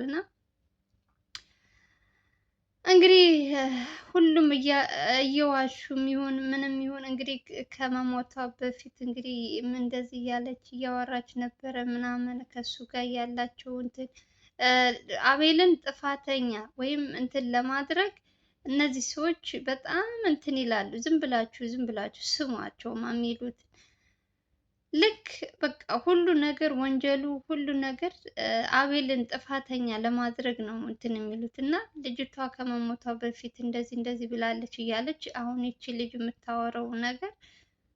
እና እንግዲህ ሁሉም እየዋሹም ይሁን ምንም ይሁን እንግዲህ ከመሞቷ በፊት እንግዲህ እንደዚህ እያለች እያወራች ነበረ ምናምን ከሱ ጋር ያላቸው እንትን አቤልን ጥፋተኛ ወይም እንትን ለማድረግ እነዚህ ሰዎች በጣም እንትን ይላሉ። ዝም ብላችሁ ስሟቸው የሚሉት ልክ በቃ ሁሉ ነገር ወንጀሉ ሁሉ ነገር አቤልን ጥፋተኛ ለማድረግ ነው እንትን የሚሉት እና ልጅቷ ከመሞቷ በፊት እንደዚህ ብላለች እያለች አሁን ይቺ ልጅ የምታወራው ነገር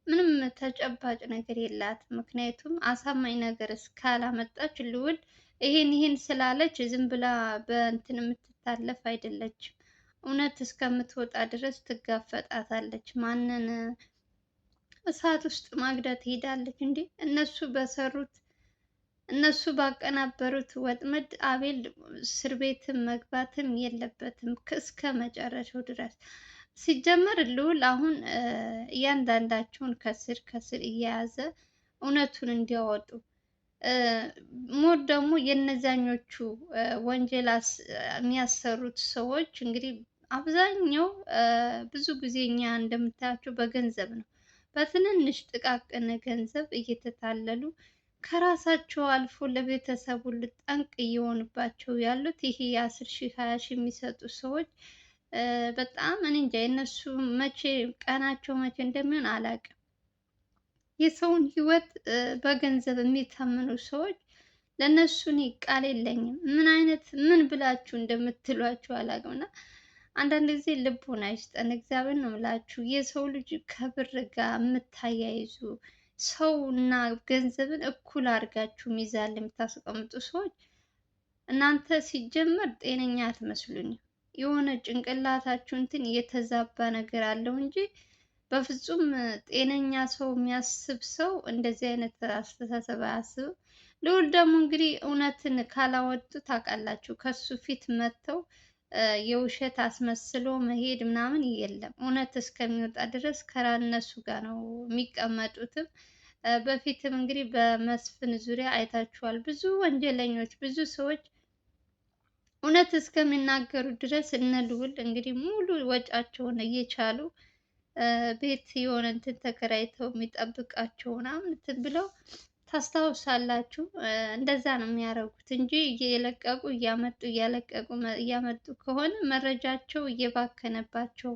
ምንም ተጨባጭ ነገር የላትም። ምክንያቱም አሳማኝ ነገር እስካላመጣች ልዑል ይሄን ስላለች ዝም ብላ በእንትን የምትታለፍ አይደለችም። እውነት እስከምትወጣ ድረስ ትጋፈጣታለች። ማንን እሳት ውስጥ ማግደት ትሄዳለች እንዴ? እነሱ ባቀናበሩት ወጥመድ አቤል እስር ቤትም መግባትም የለበትም እስከ መጨረሻው ድረስ። ሲጀመር ልዑል አሁን እያንዳንዳቸውን ከስር እየያዘ እውነቱን እንዲያወጡ ሞር ደግሞ የነዛኞቹ ወንጀል የሚያሰሩት ሰዎች እንግዲህ አብዛኛው ብዙ ጊዜ እኛ እንደምታያቸው በገንዘብ ነው። በትንንሽ ጥቃቅን ገንዘብ እየተታለሉ ከራሳቸው አልፎ ለቤተሰብ ሁሉ ጠንቅ እየሆኑባቸው ያሉት ይሄ 10,000 20,000 የሚሰጡ ሰዎች በጣም እኔ እንጃ የእነሱ ቀናቸው መቼ እንደሚሆን አላውቅም። የሰውን ሕይወት በገንዘብ የሚታመኑ ሰዎች ለእነሱ እኔ ቃል የለኝም። ምን ብላችሁ እንደምትሏቸው አላውቅም። እና አንዳንድ ጊዜ ልቦና ይስጠን። እግዚአብሔር ነው የምላችሁ። የሰው ልጅ ከብር ጋር የምታያይዙ ሰው እና ገንዘብን እኩል አድርጋችሁ ሚዛን የምታስቀምጡ ሰዎች እናንተ ሲጀመር ጤነኛ አትመስሉኝም። የሆነ ጭንቅላታችሁ እንትን የተዛባ ነገር አለው እንጂ በፍጹም ጤነኛ ሰው የሚያስብ ሰው እንደዚህ አይነት አስተሳሰብ አያስብም። ልዑል ደግሞ እንግዲህ እውነትን ካላወጡ ታውቃላችሁ ከሱ ፊት መጥተው የውሸት አስመስሎ መሄድ ምናምን የለም። እውነት እስከሚወጣ ድረስ ከእነሱ ጋር ነው የሚቀመጡትም። በፊትም እንግዲህ በመስፍን ዙሪያ አይታችኋል። ብዙ ወንጀለኞች ብዙ ሰዎች እውነት እስከሚናገሩ ድረስ እነ ልዑል እንግዲህ ሙሉ ወጫቸውን እየቻሉ ቤት የሆነ እንትን ተከራይተው የሚጠብቃቸው ምናምን እንትን ብለው ታስታውሳላችሁ። እንደዛ ነው የሚያደርጉት እንጂ እየለቀቁ እያመጡ ከሆነ መረጃቸው እየባከነባቸው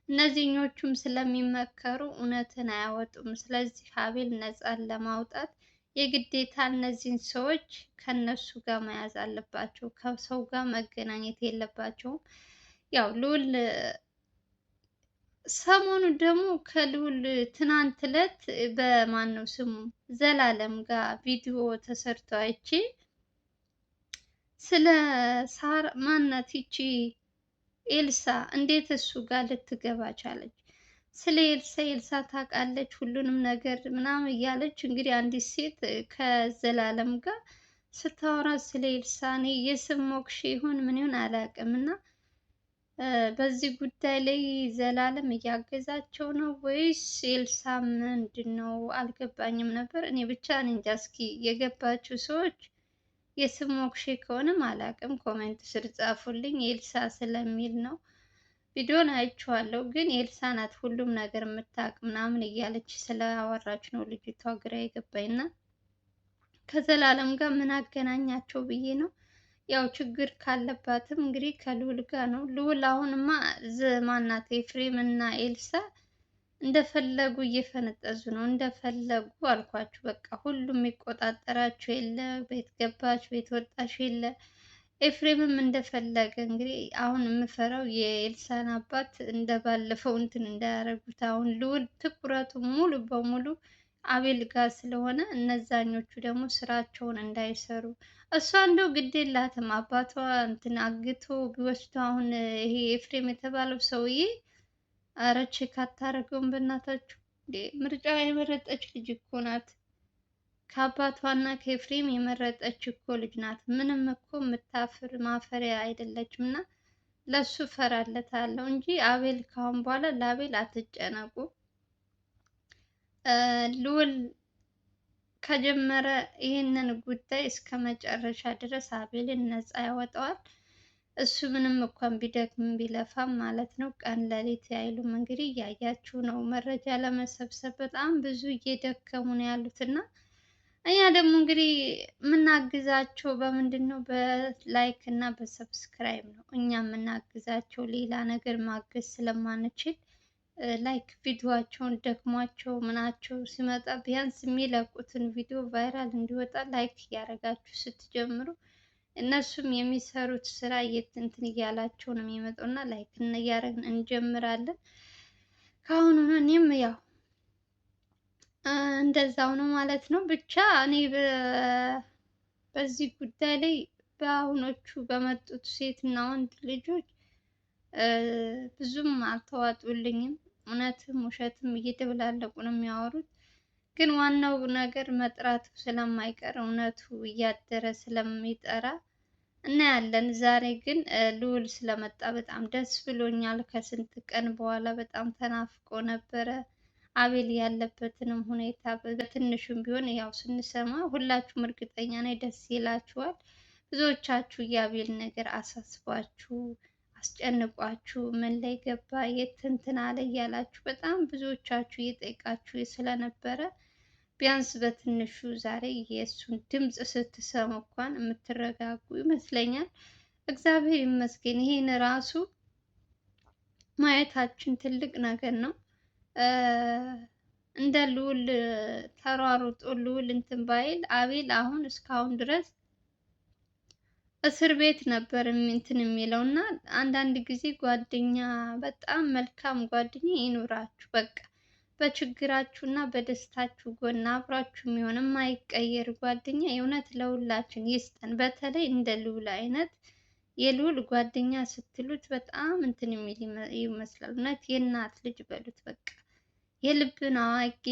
እነዚህኞቹም ስለሚመከሩ እውነትን አያወጡም። ስለዚህ አቤል ነፃን ለማውጣት የግዴታ እነዚህን ሰዎች ከነሱ ጋር መያዝ አለባቸው። ከሰው ጋር መገናኘት የለባቸውም። ያው ልዑል ሰሞኑ ደግሞ ከልዑል ትናንት ዕለት በማን ነው ስሙ ዘላለም ጋር ቪዲዮ ተሰርቶ አይቼ ስለ ሳር ማናት ይቺ ኤልሳ እንዴት እሱ ጋር ልትገባ ቻለች? ስለ ኤልሳ ታውቃለች ሁሉንም ነገር ምናምን እያለች እንግዲህ አንዲት ሴት ከዘላለም ጋር ስታወራ ስለ ኤልሳ እኔ የስም ሞክሼ ይሁን ምን ይሁን አላውቅም እና በዚህ ጉዳይ ላይ ዘላለም እያገዛቸው ነው ወይስ ኤልሳ ምንድን ነው አልገባኝም ነበር። እኔ ብቻ እንጃ። እስኪ የገባችሁ ሰዎች የስም ሞክሼ ከሆነም አላውቅም ኮሜንት ስር ጻፉልኝ። ኤልሳ ስለሚል ነው። ቪዲዮን አይቼዋለሁ ግን ኤልሳ ናት ሁሉም ነገር የምታውቅ ምናምን እያለች ስለአወራች ነው ልጅቷ ግራ የገባኝና ከዘላለም ጋር ምን አገናኛቸው ብዬ ነው። ያው ችግር ካለባትም እንግዲህ ከልዑል ጋር ነው። ልዑል አሁንማ ማናት ኤፍሬም እና ኤልሳ እንደፈለጉ እየፈነጠዙ ነው። እንደፈለጉ አልኳችሁ። በቃ ሁሉም የሚቆጣጠራቸው የለ። ቤት ገባች ቤት ወጣች የለ። ኤፍሬምም እንደፈለገ እንግዲህ አሁን የምፈራው የኤልሳን አባት እንደባለፈው እንትን እንዳያደርጉት። አሁን ልዑል ትኩረቱ ሙሉ በሙሉ አቤል ጋር ስለሆነ እነዛኞቹ ደግሞ ስራቸውን እንዳይሰሩ። እሷ እንደው ግድ የላትም አባቷ እንትን አግቶ ቢወስዱ አሁን ይሄ ኤፍሬም የተባለው ሰውዬ ኧረ ቼክ አታደርገውም በእናታችሁ። ምርጫ የመረጠች ልጅ እኮ ናት። ከአባቷና ከኤፍሬም የመረጠች እኮ ልጅ ናት። ምንም እኮ የምታፍር ማፈሪያ አይደለችም። እና ለሱ ፈራለታለሁ እንጂ አቤል ካሁን በኋላ ለአቤል አትጨነቁ። ልዑል ከጀመረ ይህንን ጉዳይ እስከ መጨረሻ ድረስ አቤልን ነፃ ያወጣዋል። እሱ ምንም እንኳን ቢደክም ቢለፋም ማለት ነው፣ ቀን ሌሊት አይሉም። እንግዲህ እያያችሁ ነው። መረጃ ለመሰብሰብ በጣም ብዙ እየደከሙ ነው ያሉት እና እኛ ደግሞ እንግዲህ የምናግዛቸው በምንድን ነው? በላይክ እና በሰብስክራይብ ነው እኛ የምናግዛቸው። ሌላ ነገር ማገዝ ስለማንችል ላይክ ቪዲዮዋቸውን ደክሟቸው ምናቸው ሲመጣ ቢያንስ የሚለቁትን ቪዲዮ ቫይራል እንዲወጣ ላይክ እያደረጋችሁ ስትጀምሩ እነሱም የሚሰሩት ስራ እንትን እያላቸው ነው የሚመጣው እና ላይክ እያደረግን እንጀምራለን። ከአሁኑ እኔም ያው እንደዛው ነው ማለት ነው። ብቻ እኔ በዚህ ጉዳይ ላይ በአሁኖቹ በመጡት ሴትና ወንድ ልጆች ብዙም አልተዋጡልኝም። እውነትም ውሸትም እየደበላለቁ ነው የሚያወሩት። ግን ዋናው ነገር መጥራቱ ስለማይቀር እውነቱ እያደረ ስለሚጠራ እናያለን። ዛሬ ግን ልዑል ስለመጣ በጣም ደስ ብሎኛል። ከስንት ቀን በኋላ በጣም ተናፍቆ ነበረ። አቤል ያለበትንም ሁኔታ በትንሹም ቢሆን ያው ስንሰማ ሁላችሁም እርግጠኛ ነኝ ደስ ይላችኋል። ብዙዎቻችሁ የአቤል ነገር አሳስቧችሁ አስጨንቋችሁ ምን ላይ ገባ የት እንትን አለ እያላችሁ በጣም ብዙዎቻችሁ እየጠየቃችሁ ስለነበረ ቢያንስ በትንሹ ዛሬ የእሱን ድምፅ ስትሰሙ እንኳን የምትረጋጉ ይመስለኛል። እግዚአብሔር ይመስገን። ይሄን ራሱ ማየታችን ትልቅ ነገር ነው። እንደ ልዑል ተሯሩጦ ልዑል እንትን ባይል አቤል አሁን እስካሁን ድረስ እስር ቤት ነበር እንትን የሚለው እና አንዳንድ ጊዜ ጓደኛ በጣም መልካም ጓደኛ ይኑራችሁ። በቃ በችግራችሁ እና በደስታችሁ ጎን አብራችሁ የሚሆን የማይቀየር ጓደኛ የእውነት ለሁላችን ይስጠን። በተለይ እንደ ልዑል አይነት የልዑል ጓደኛ ስትሉት በጣም እንትን የሚል ይመስላል። እውነት የእናት ልጅ በሉት በቃ የልብን አዋቂ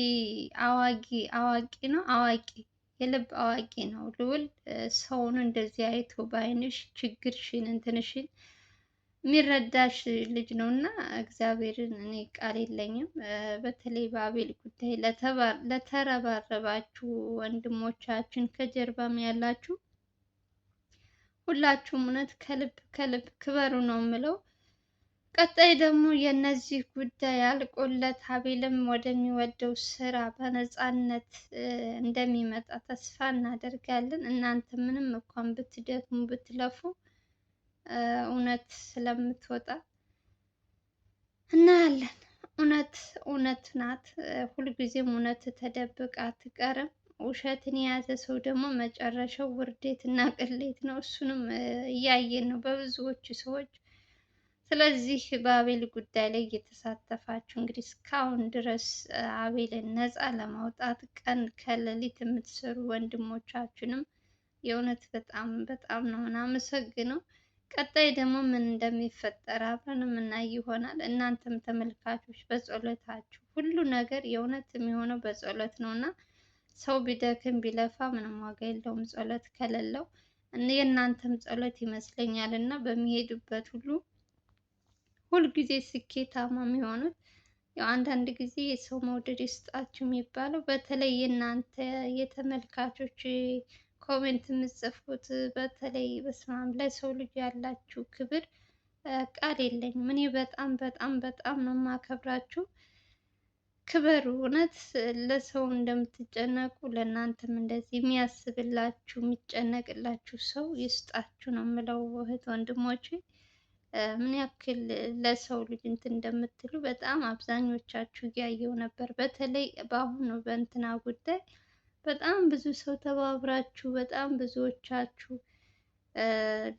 አዋቂ ነው አዋቂ የልብ አዋቂ ነው ልዑል። ሰውን እንደዚህ አይቶ በአይንሽ ችግርሽን እንትንሽን የሚረዳሽ ልጅ ነው እና እግዚአብሔርን እኔ ቃል የለኝም። በተለይ በአቤል ጉዳይ ለተረባረባችሁ ወንድሞቻችን ከጀርባም ያላችሁ ሁላችሁም እውነት ከልብ ከልብ ክበሩ ነው የምለው። ቀጣይ ደግሞ የነዚህ ጉዳይ አልቆለት አቤልም ወደሚወደው ስራ በነፃነት እንደሚመጣ ተስፋ እናደርጋለን። እናንተ ምንም እንኳን ብትደክሙ ብትለፉ እውነት ስለምትወጣ እናያለን። እውነት እውነት ናት። ሁልጊዜም እውነት ተደብቃ አትቀርም። ውሸትን የያዘ ሰው ደግሞ መጨረሻው ውርደት እና ቅሌት ነው። እሱንም እያየን ነው በብዙዎች ሰዎች። ስለዚህ በአቤል ጉዳይ ላይ እየተሳተፋችሁ እንግዲህ እስካሁን ድረስ አቤልን ነፃ ለማውጣት ቀን ከሌሊት የምትሰሩ ወንድሞቻችንም የእውነት በጣም በጣም ነው እናመሰግነው። ቀጣይ ደግሞ ምን እንደሚፈጠር አብረን የምናይ ይሆናል። እናንተም ተመልካቾች በጸሎታችሁ ሁሉ ነገር የእውነት የሚሆነው በጸሎት ነው እና ሰው ቢደክም ቢለፋ ምንም ዋጋ የለውም ጸሎት ከሌለው። የእናንተም ጸሎት ይመስለኛል እና በሚሄዱበት ሁልጊዜ ስኬታማ የሚሆኑት ያው አንዳንድ ጊዜ የሰው መውደድ ይስጣችሁ የሚባለው በተለይ የእናንተ የተመልካቾች ኮሜንት የምትጽፉት በተለይ በስማም ለሰው ልጅ ያላችሁ ክብር ቃል የለኝም። እኔ በጣም በጣም በጣም ነው የማከብራችሁ። ክበሩ። እውነት ለሰው እንደምትጨነቁ ለእናንተም እንደዚህ የሚያስብላችሁ የሚጨነቅላችሁ ሰው ይስጣችሁ ነው የምለው እህት ወንድሞቼ። ምን ያክል ለሰው ልጅ እንትን እንደምትሉ በጣም አብዛኞቻችሁ እያየው ነበር። በተለይ በአሁኑ በእንትና ጉዳይ በጣም ብዙ ሰው ተባብራችሁ በጣም ብዙዎቻችሁ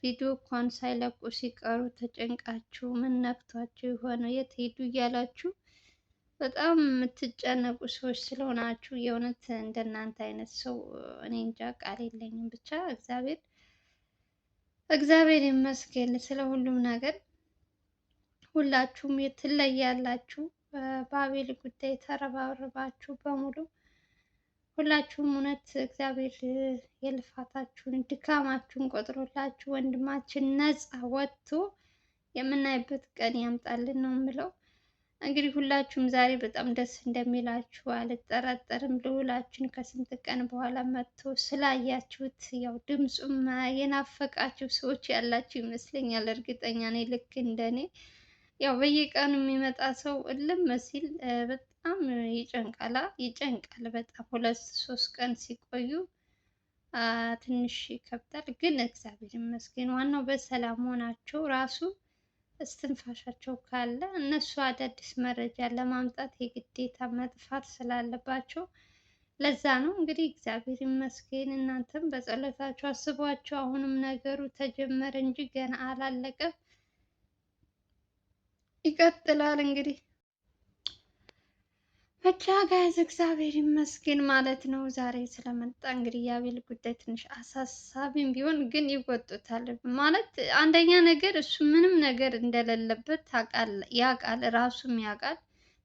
ቪዲዮ እንኳን ሳይለቁ ሲቀሩ ተጨንቃችሁ ምን ነክቷችሁ የሆነ የት ሄዱ እያላችሁ በጣም የምትጨነቁ ሰዎች ስለሆናችሁ የእውነት እንደናንተ አይነት ሰው እኔ እንጃ ቃል የለኝም። ብቻ እግዚአብሔር ይመስገን ስለ ሁሉም ነገር። ሁላችሁም ትለያላችሁ። በአቤል ጉዳይ ተረባረባችሁ በሙሉ ሁላችሁም እውነት እግዚአብሔር የልፋታችሁን ድካማችሁን ቆጥሮላችሁ ወንድማችን ነፃ ወጥቶ የምናይበት ቀን ያምጣልን ነው የምለው። እንግዲህ ሁላችሁም ዛሬ በጣም ደስ እንደሚላችሁ አልጠራጠርም። ልዑላችን ከስንት ቀን በኋላ መጥቶ ስላያችሁት ያው ድምፁም የናፈቃችሁ ሰዎች ያላችሁ ይመስለኛል። እርግጠኛ ነኝ ልክ እንደኔ ያው በየቀኑ የሚመጣ ሰው እልም ሲል በጣም ይጨንቃላ ይጨንቃል። በጣም ሁለት ሶስት ቀን ሲቆዩ ትንሽ ይከብዳል። ግን እግዚአብሔር ይመስገን ዋናው በሰላም መሆናቸው ራሱ እስትንፋሻቸው ካለ እነሱ አዳዲስ መረጃ ለማምጣት የግዴታ መጥፋት ስላለባቸው ለዛ ነው እንግዲህ እግዚአብሔር ይመስገን። እናንተም በጸሎታችሁ አስቧቸው። አሁንም ነገሩ ተጀመረ እንጂ ገና አላለቀም፣ ይቀጥላል እንግዲህ ብቻ ጋይዝ እግዚአብሔር ይመስገን ማለት ነው። ዛሬ ስለመጣ እንግዲህ የአቤል ጉዳይ ትንሽ አሳሳቢም ቢሆን ግን ይወጡታል ማለት አንደኛ ነገር እሱ ምንም ነገር እንደሌለበት ያውቃል፣ ራሱም ያውቃል።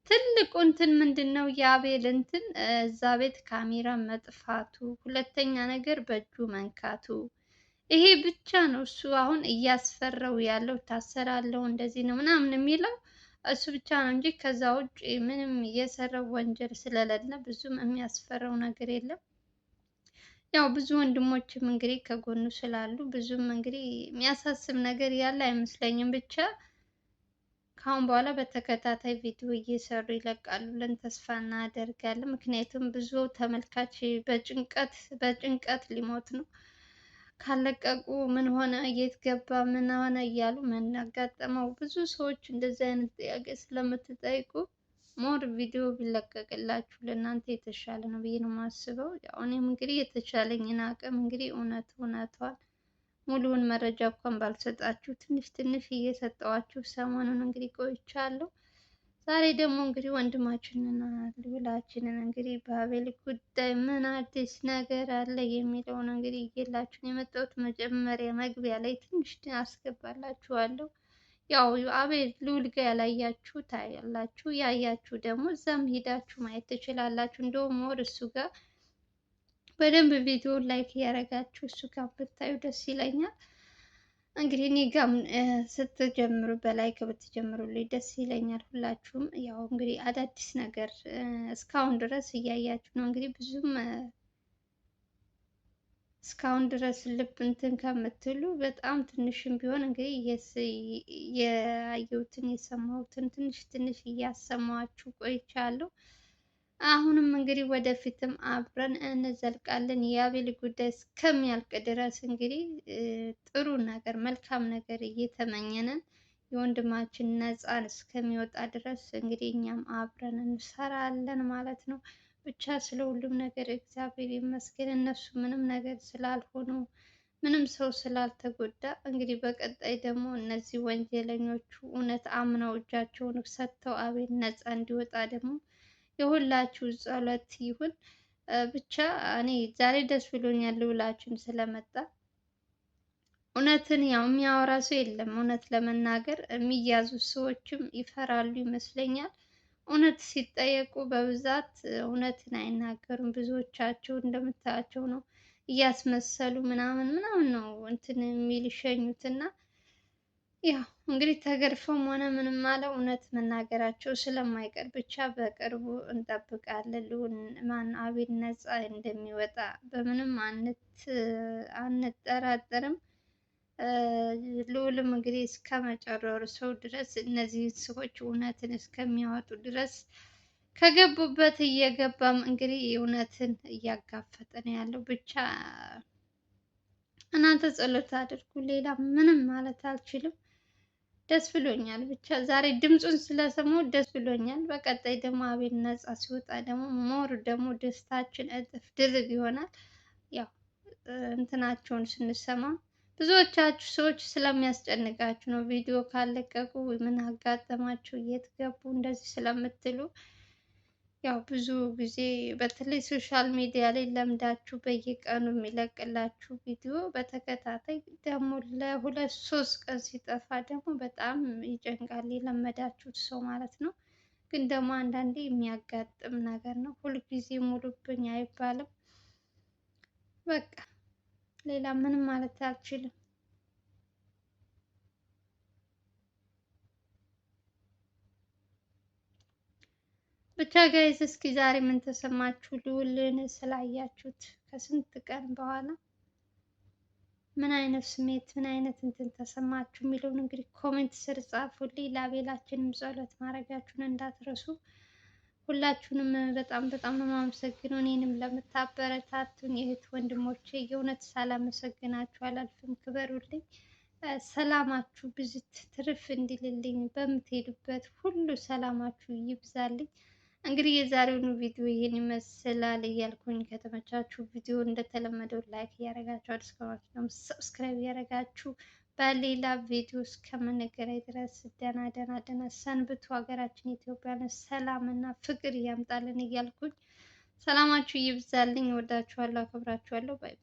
ትልቁ እንትን ምንድን ነው የአቤል እንትን እዛ ቤት ካሜራ መጥፋቱ፣ ሁለተኛ ነገር በእጁ መንካቱ፣ ይሄ ብቻ ነው እሱ አሁን እያስፈራው ያለው። ታሰራለው እንደዚህ ነው ምናምን የሚለው እሱ ብቻ ነው እንጂ ከዛ ውጭ ምንም የሰራው ወንጀል ስለሌለ ብዙም የሚያስፈራው ነገር የለም። ያው ብዙ ወንድሞችም እንግዲህ ከጎኑ ስላሉ ብዙም እንግዲህ የሚያሳስብ ነገር ያለ አይመስለኝም። ብቻ ከአሁን በኋላ በተከታታይ ቪዲዮ እየሰሩ ይለቃሉ ብለን ተስፋ እናደርጋለን። ምክንያቱም ብዙ ተመልካች በጭንቀት ሊሞት ነው። ካለቀቁ ምን ሆነ፣ የት ገባ፣ ምን ሆነ እያሉ አጋጠመው። ብዙ ሰዎች እንደዚህ አይነት ጥያቄ ስለምትጠይቁ ሞር ቪዲዮ ቢለቀቅላችሁ ለእናንተ የተሻለ ነው ብዬ ነው የማስበው። ያው እኔም እንግዲህ የተሻለኝን አቅም እንግዲህ እውነቷን ሙሉውን መረጃ እንኳን ባልሰጣችሁ ትንሽ ትንሽ እየሰጠዋችሁ ሰሞኑን እንግዲህ ቆይቻለሁ። ዛሬ ደግሞ እንግዲህ ወንድማችንና ልዑላችንን እንግዲህ በአቤል ጉዳይ ምን አዲስ ነገር አለ የሚለውን እንግዲህ እየላችሁን የመጣሁት መጀመሪያ መግቢያ ላይ ትንሽ አስገባላችኋለሁ። ያው አቤል ልዑል ጋር ያላያችሁ ታያላችሁ፣ ያያችሁ ደግሞ እዛም ሄዳችሁ ማየት ትችላላችሁ። እንደውም ወር እሱ ጋር በደንብ ቪዲዮ ላይክ እያደረጋችሁ እሱ ጋር ብታዩ ደስ ይለኛል። እንግዲህ እኔ ጋም ስትጀምሩ በላይክ ብትጀምሩልኝ ደስ ይለኛል። ሁላችሁም ያው እንግዲህ አዳዲስ ነገር እስካሁን ድረስ እያያችሁ ነው። እንግዲህ ብዙም እስካሁን ድረስ ልብ እንትን ከምትሉ በጣም ትንሽም ቢሆን እንግዲህ የአየሁትን የሰማሁትን ትንሽ ትንሽ እያሰማኋችሁ ቆይቻለሁ። አሁንም እንግዲህ ወደፊትም አብረን እንዘልቃለን። የአቤል ጉዳይ እስከሚያልቅ ድረስ እንግዲህ ጥሩ ነገር መልካም ነገር እየተመኘንን የወንድማችን ነፃን እስከሚወጣ ድረስ እንግዲህ እኛም አብረን እንሰራለን ማለት ነው። ብቻ ስለ ሁሉም ነገር እግዚአብሔር ይመስገን። እነሱ ምንም ነገር ስላልሆኑ ምንም ሰው ስላልተጎዳ እንግዲህ በቀጣይ ደግሞ እነዚህ ወንጀለኞቹ እውነት አምነው እጃቸውን ሰጥተው አቤል ነፃ እንዲወጣ ደግሞ የሁላችሁ ጸሎት ይሁን። ብቻ እኔ ዛሬ ደስ ብሎኛል ልዑላችን ስለመጣ። እውነትን ያው የሚያወራ ሰው የለም። እውነት ለመናገር የሚያዙ ሰዎችም ይፈራሉ ይመስለኛል። እውነት ሲጠየቁ በብዛት እውነትን አይናገሩም። ብዙዎቻቸው እንደምታያቸው ነው እያስመሰሉ ምናምን ምናምን ነው እንትን የሚል ይሸኙትና ያው እንግዲህ ተገርፈውም ሆነ ምንም አለ እውነት መናገራቸው ስለማይቀር ብቻ በቅርቡ እንጠብቃለን። ልዑል አቤል ነፃ እንደሚወጣ በምንም አንጠራጠርም። ልዑልም እንግዲህ እስከ መጨረሻው ድረስ እነዚህ ሰዎች እውነትን እስከሚያወጡ ድረስ ከገቡበት እየገባም እንግዲህ እውነትን እያጋፈጠ ነው ያለው። ብቻ እናንተ ጸሎት አድርጉ። ሌላ ምንም ማለት አልችልም። ደስ ብሎኛል። ብቻ ዛሬ ድምፁን ስለሰማሁ ደስ ብሎኛል። በቀጣይ ደግሞ አቤል ነፃ ሲወጣ ደግሞ ሞር ደግሞ ደስታችን እጥፍ ድርብ ይሆናል። ያው እንትናቸውን ስንሰማ ብዙዎቻችሁ ሰዎች ስለሚያስጨንቃችሁ ነው ቪዲዮ ካለቀቁ ምን አጋጠማቸው የት ገቡ እንደዚህ ስለምትሉ ያው ብዙ ጊዜ በተለይ ሶሻል ሚዲያ ላይ ለምዳችሁ በየቀኑ የሚለቅላችሁ ቪዲዮ በተከታታይ ደግሞ ለሁለት ሶስት ቀን ሲጠፋ ደግሞ በጣም ይጨንቃል። የለመዳችሁት ሰው ማለት ነው። ግን ደግሞ አንዳንዴ የሚያጋጥም ነገር ነው። ሁልጊዜ ሙሉብኝ አይባልም። በቃ ሌላ ምንም ማለት አልችልም። ብቻ ጋይዝ እስኪ ዛሬ ምን ተሰማችሁ? ልዑልን ስላያችሁት ከስንት ቀን በኋላ ምን አይነት ስሜት ምን አይነት እንትን ተሰማችሁ የሚለውን እንግዲህ ኮሜንት ስር ጻፉልኝ። ለአቤላችንም ጸሎት ማድረጋችሁን እንዳትረሱ። ሁላችሁንም በጣም በጣም ነው የማመሰግነው። እኔንም ለምታበረታቱኝ እህት ወንድሞቼ የእውነት ሳላመሰግናችሁ አላልፍም። ክበሩልኝ። ሰላማችሁ ብዝት ትርፍ እንዲልልኝ በምትሄዱበት ሁሉ ሰላማችሁ ይብዛልኝ። እንግዲህ የዛሬውን ቪዲዮ ይህን ይመስላል እያልኩኝ ከተመቻችሁ ቪዲዮ እንደተለመደው ላይክ እያደረጋችሁ አዲስ ከሆናችሁ ደግሞ ሰብስክራይብ እያደረጋችሁ በሌላ ቪዲዮ እስከምንገናኝ ድረስ ደህና ሰንብቱ። ሀገራችን ኢትዮጵያን ሰላም እና ፍቅር እያምጣልን እያልኩኝ ሰላማችሁ ይብዛልኝ። እወዳችኋለሁ፣ አከብራችኋለሁ። ባይ